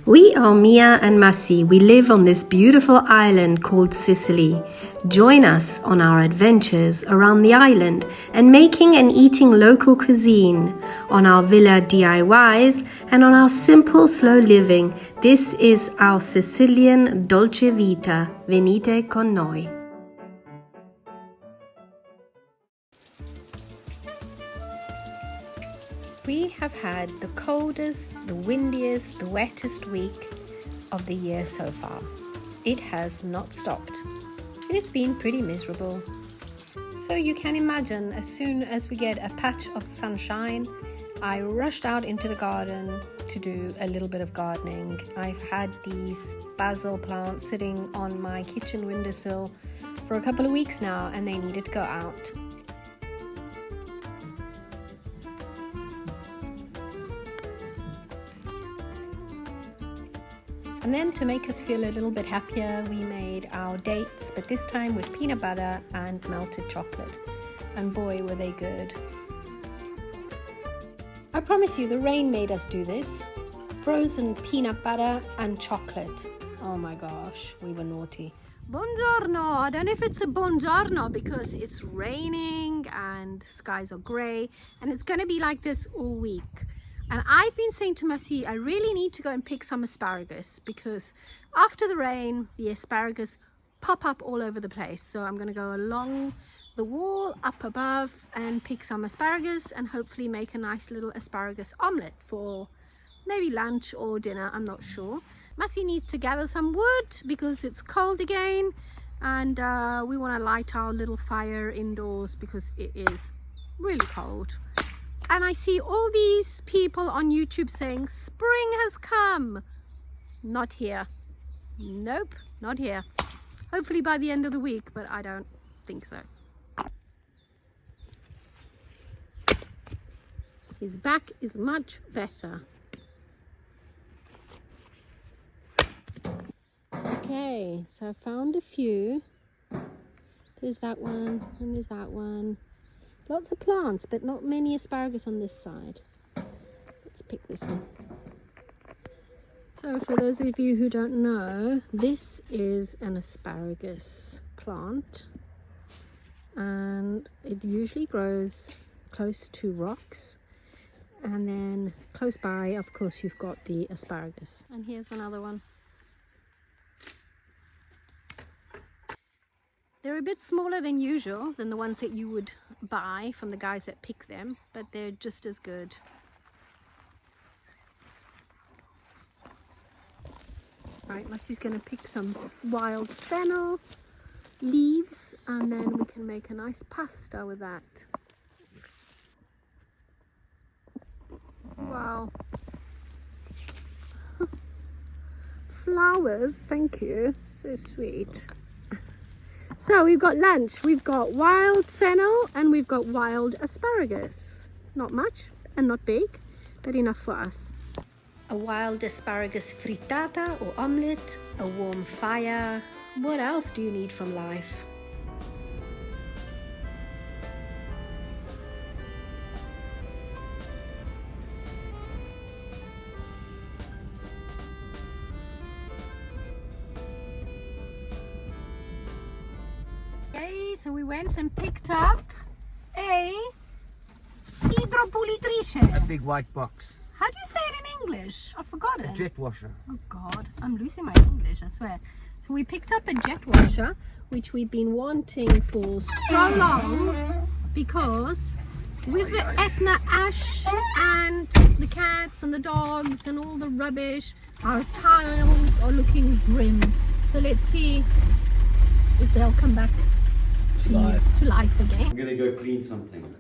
We are Mia and Massi. We live on this beautiful island called Sicily. Join us on our adventures around the island and making and eating local cuisine, on our villa DIYs and on our simple slow living. This is our Sicilian Dolce vita. Venite con noi. We have had the coldest, the windiest, the wettest week of the year so far. It has not stopped. And it's been pretty miserable. So you can imagine, as soon as we get a patch of sunshine, I rushed out into the garden to do a little bit of gardening. I've had these basil plants sitting on my kitchen windowsill for a couple of weeks now, and they needed to go out. And then to make us feel a little bit happier, we made our dates, but this time with peanut butter and melted chocolate. And boy, were they good. I promise you, the rain made us do this. Frozen peanut butter and chocolate. Oh my gosh, we were naughty. Buongiorno! I don't know if it's a buongiorno because it's raining and skies are grey, and it's going to be like this all week. And I've been saying to Massi, I really need to go and pick some asparagus because after the rain, the asparagus pop up all over the place. So I'm going to go along the wall up above and pick some asparagus and hopefully make a nice little asparagus omelette for maybe lunch or dinner, I'm not sure. Massi needs to gather some wood because it's cold again, and we want to light our little fire indoors because it is really cold. And I see all these people on YouTube saying, spring has come. Not here. Nope, not here. Hopefully by the end of the week, but I don't think so. His back is much better. Okay, so I found a few. There's that one, and there's that one. Lots of plants, but not many asparagus on this side. Let's pick this one. So for those of you who don't know, this is an asparagus plant. And it usually grows close to rocks. And then close by, of course, you've got the asparagus. And here's another one. They're a bit smaller than usual, than the ones that you would buy from the guys that pick them, but they're just as good. Right, Massi's going to pick some wild fennel leaves, and then we can make a nice pasta with that. Wow. Flowers, thank you. So sweet. So we've got lunch, we've got wild fennel and we've got wild asparagus. Not much and not big, but enough for us. A wild asparagus frittata or omelette, a warm fire. What else do you need from life? So we went and picked up a hydropulitrice. A big white box. How do you say it in English? I've forgotten. A jet washer. Oh God, I'm losing my English, I swear. So we picked up a jet washer, which we've been wanting for so long, because with the Etna ash and the cats and the dogs and all the rubbish, our tiles are looking grim. So let's see if they'll come back to life again. I'm gonna go clean something.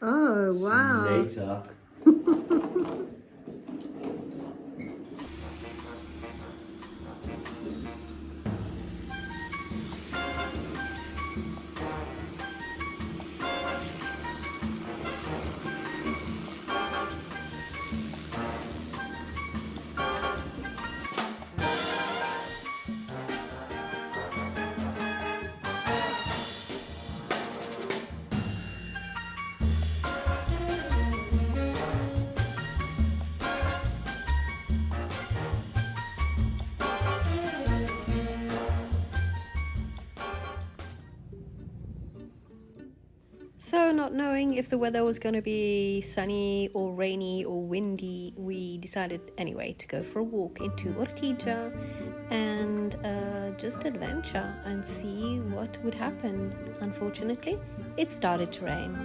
Oh wow. Later. So, not knowing if the weather was going to be sunny or rainy or windy, we decided anyway to go for a walk into Ortigia and just adventure and see what would happen. Unfortunately, it started to rain.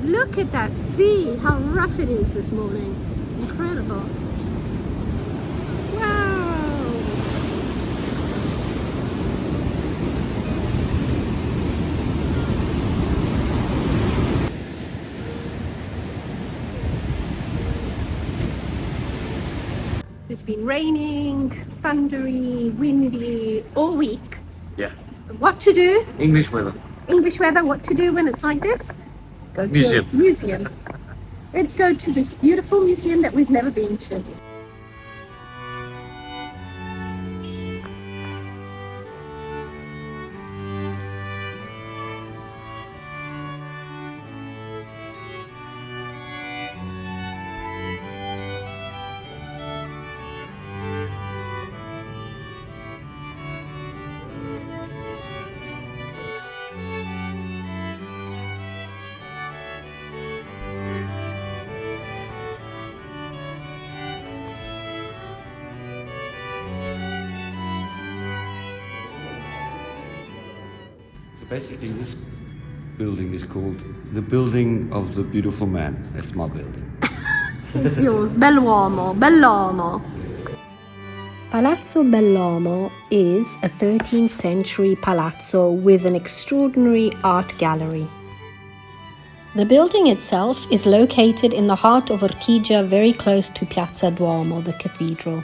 Look at that sea, how rough it is this morning. Incredible. Wow. It's been raining, thundery, windy all week. Yeah. What to do? English weather. English weather, what to do when it's like this? Go to Museum. a museum. Let's go to this beautiful museum that we've never been to. So basically this building is called the Building of the Beautiful Man. That's my building. It's yours, Bell'uomo, Bell'uomo. Palazzo Bell'uomo is a 13th century palazzo with an extraordinary art gallery. The building itself is located in the heart of Ortigia, very close to Piazza Duomo, the cathedral.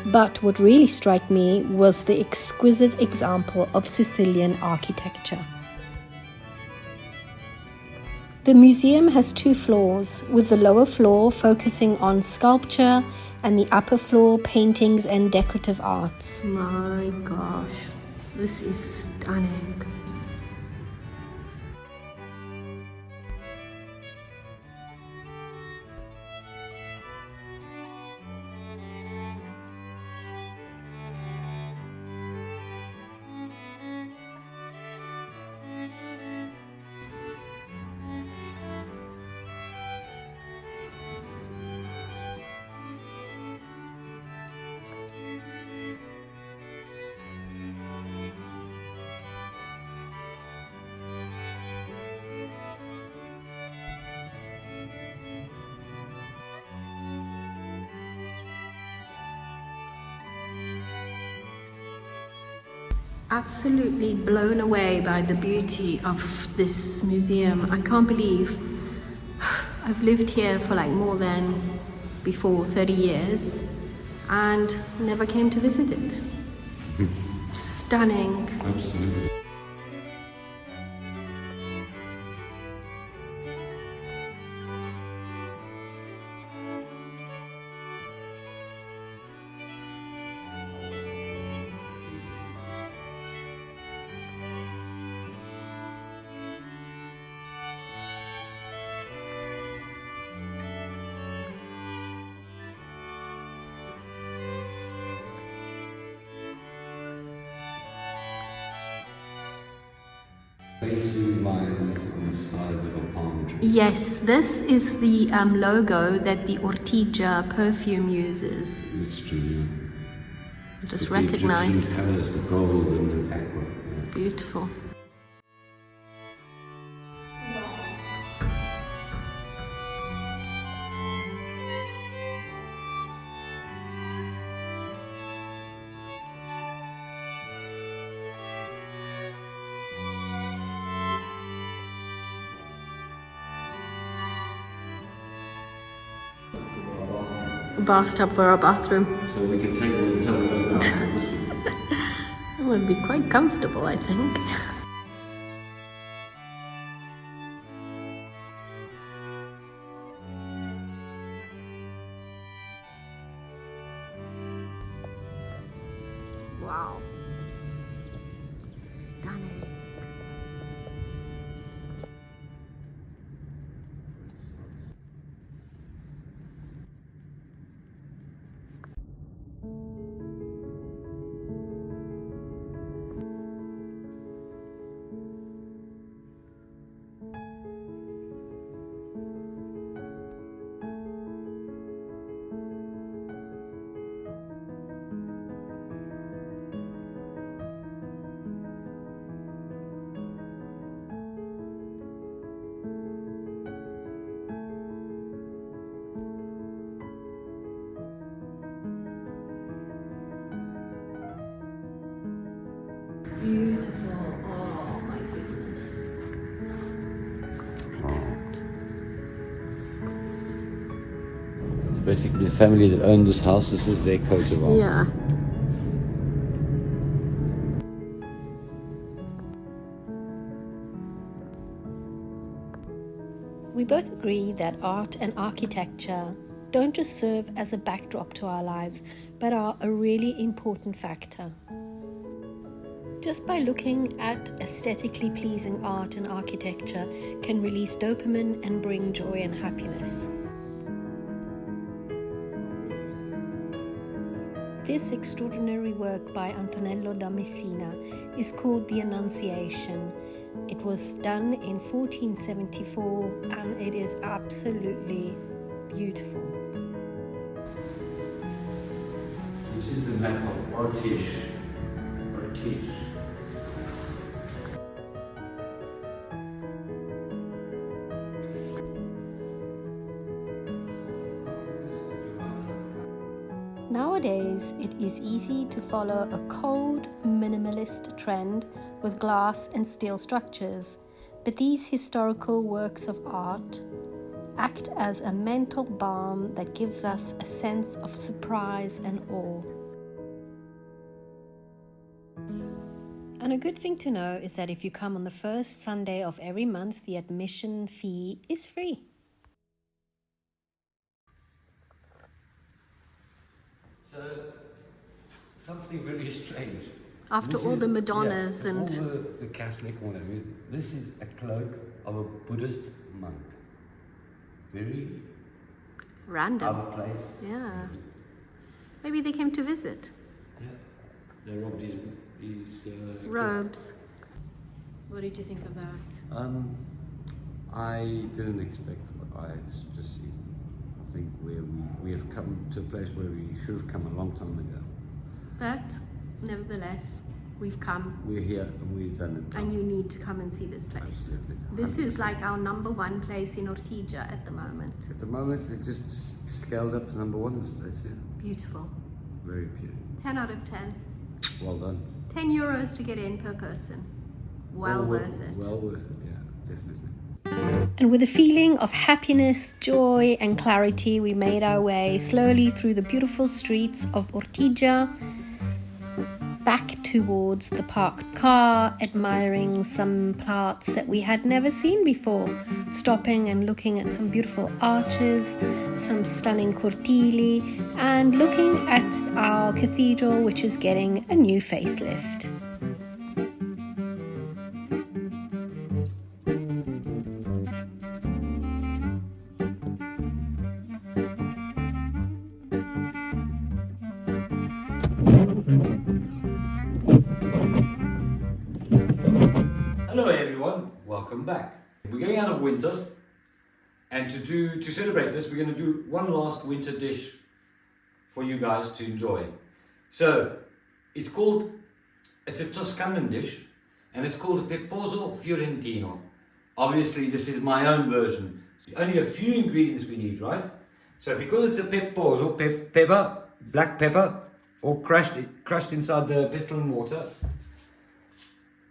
But what really struck me was the exquisite example of Sicilian architecture. The museum has 2 floors, with the lower floor focusing on sculpture and the upper floor paintings and decorative arts. My gosh, this is stunning. Absolutely blown away by the beauty of this museum. I can't believe I've lived here for like more than 30 years and never came to visit it. Stunning. Absolutely. Facing lions on the sides of a palm tree. Yes, this is the logo that the Ortigia perfume uses. It's true, yeah. Just The recognized. Egyptian colours, the gold and the aqua. Yeah. Beautiful. Bathtub for our bathroom. So we can take all the time out. It would be quite comfortable, I think. Wow. Stunning. beautiful. Oh my goodness. It's basically the family that owned this house. This is their coat of arms. Yeah. We both agree that art and architecture don't just serve as a backdrop to our lives, but are a really important factor. Just by looking at aesthetically pleasing art and architecture can release dopamine and bring joy and happiness. This extraordinary work by Antonello da Messina is called The Annunciation. It was done in 1474 and it is absolutely beautiful. This is the map of Ortigia. Nowadays, it is easy to follow a cold, minimalist trend with glass and steel structures, but these historical works of art act as a mental balm that gives us a sense of surprise and awe. And a good thing to know is that if you come on the first Sunday of every month, the admission fee is free. So, something very strange. After all the Madonnas and... all the Catholic whatever, this is a cloak of a Buddhist monk. Very random. out of place. Yeah. Maybe they came to visit. Yeah. They robbed his robes. What did you think of that? I didn't expect what I just see. I think we have come to a place where we should have come a long time ago. But nevertheless, we've come. We're here and we've done it. And you need to come and see this place. Absolutely. This is like our #1 place in Ortigia at the moment. At the moment, it just scaled up to #1, this place, yeah. Beautiful. Very pretty. 10 out of 10. Well done. €10 to get in per person. Well worth it. Well worth it, yeah, definitely. And with a feeling of happiness, joy and clarity, we made our way slowly through the beautiful streets of Ortigia, back towards the parked car, admiring some parts that we had never seen before, stopping and looking at some beautiful arches, some stunning cortili, and looking at our cathedral, which is getting a new facelift. Hello everyone, welcome back. We're going out of winter, and to celebrate this, we're going to do one last winter dish for you guys to enjoy. So it's a Tuscan dish, and it's called Peposo Fiorentino. Obviously this is my own version. Only a few ingredients we need, right? So because it's a Peposo, pepper, black pepper, all crushed inside the pestle and water.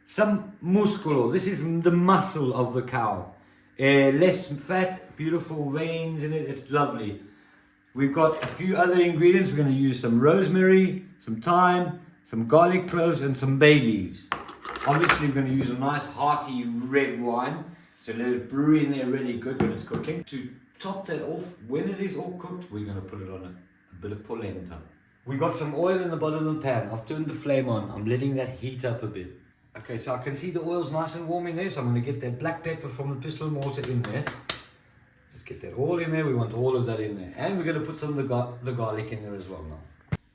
Some muscolo, this is the muscle of the cow. Less fat, beautiful veins in it, it's lovely. We've got a few other ingredients. We're going to use some rosemary, some thyme, some garlic cloves and some bay leaves. Obviously we're going to use a nice hearty red wine. So let it brew in there really good when it's cooking. To top that off, when it is all cooked, we're going to put it on a bit of polenta. We got some oil in the bottom of the pan. I've turned the flame on. I'm letting that heat up a bit. Okay, so I can see the oil's nice and warm in there, so I'm going to get that black pepper from the pestle and water in there. Let's get that all in there. We want all of that in there. And we're going to put some of the garlic in there as well now.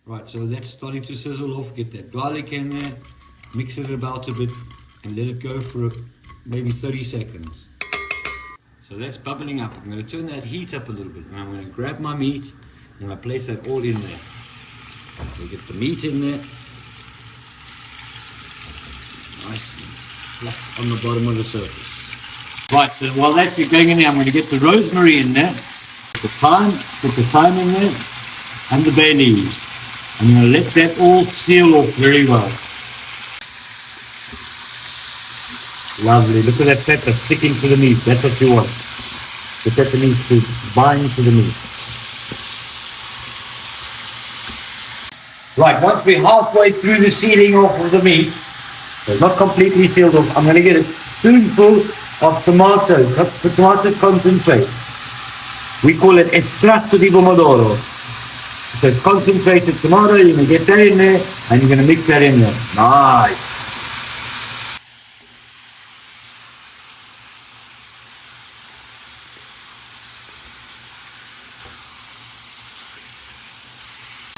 Right, so that's starting to sizzle off. Get that garlic in there, mix it about a bit, and let it go for maybe 30 seconds. So that's bubbling up. I'm going to turn that heat up a little bit, and I'm going to grab my meat, and I place that all in there. So get the meat in there. Nice and flat on the bottom of the surface. Right, so while that's going in there, I'm going to get the rosemary in there, put the thyme in there, and the bay leaves. I'm going to let that all seal off very well. Lovely. Look at that pepper sticking to the meat. That's what you want. The pepper needs to bind to the meat. Right, once we're halfway through the sealing off of the meat, so it's not completely sealed off, I'm going to get a spoonful of tomato concentrate. We call it estratto di pomodoro. So it's concentrated tomato, you're going to get that in there, and you're going to mix that in there. Nice.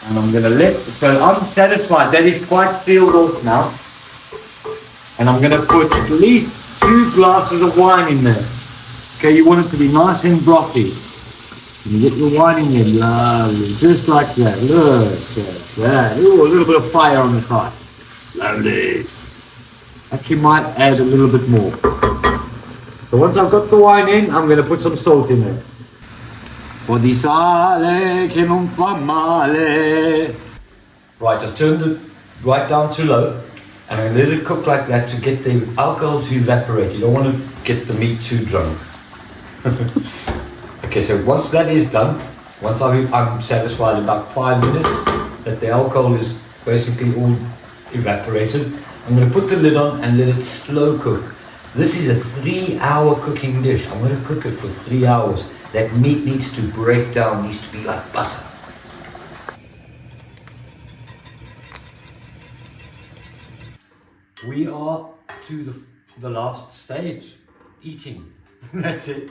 And I'm going to so I'm satisfied, that is quite sealed off now. And I'm going to put at least 2 glasses of wine in there. Okay, you want it to be nice and brothy. You get your wine in there, lovely, just like that. Look at that. Ooh, a little bit of fire on the side. Lovely. Actually might add a little bit more. So once I've got the wine in, I'm going to put some salt in there. Po' di sale che non fa male. Right, I've turned it right down to low. And I let it cook like that to get the alcohol to evaporate. You don't want to get the meat too drunk. Okay, so once that is done, once I'm satisfied in about 5 minutes that the alcohol is basically all evaporated, I'm going to put the lid on and let it slow cook. This is a 3-hour cooking dish. I'm going to cook it for 3 hours. That meat needs to break down, needs to be like butter. We are to the last stage, eating. That's it.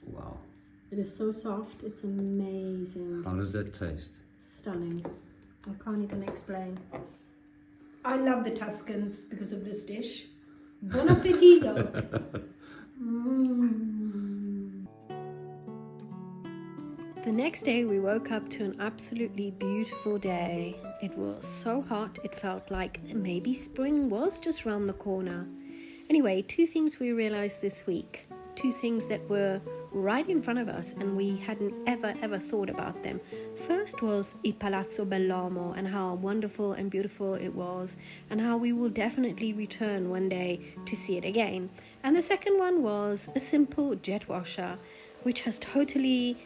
Wow. It is so soft, it's amazing. How does that taste? Stunning. I can't even explain. I love the Tuscans because of this dish. Buon appetito! The next day we woke up to an absolutely beautiful day. It was so hot it felt like maybe spring was just round the corner. Anyway, 2 things we realized this week. 2 things that were right in front of us and we hadn't ever thought about them. First was Il Palazzo Bellomo and how wonderful and beautiful it was and how we will definitely return one day to see it again. And the second one was a simple jet washer which has totally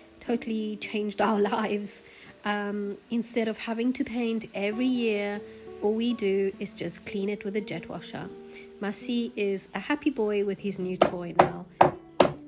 changed our lives. Instead of having to paint every year, all we do is just clean it with a jet washer. Massi is a happy boy with his new toy now.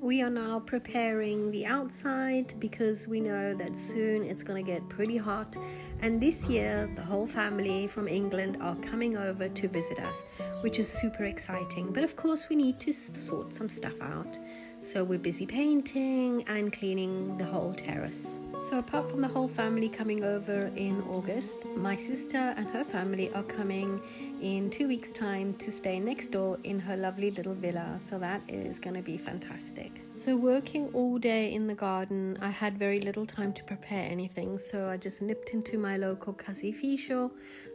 We are now preparing the outside because we know that soon it's going to get pretty hot, and this year the whole family from England are coming over to visit us, which is super exciting. But of course we need to sort some stuff out. So we're busy painting and cleaning the whole terrace. So apart from the whole family coming over in August, my sister and her family are coming in 2 weeks' time to stay next door in her lovely little villa. So that is going to be fantastic. So working all day in the garden, I had very little time to prepare anything. So I just nipped into my local caseificio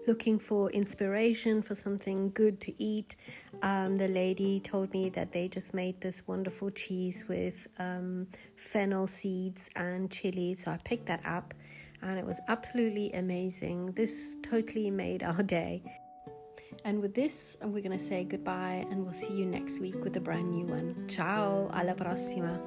looking for inspiration for something good to eat. The lady told me that they just made this wonderful cheese with fennel seeds and chili. So I picked that up and it was absolutely amazing. This totally made our day. And with this, we're going to say goodbye and we'll see you next week with a brand new one. Ciao, alla prossima.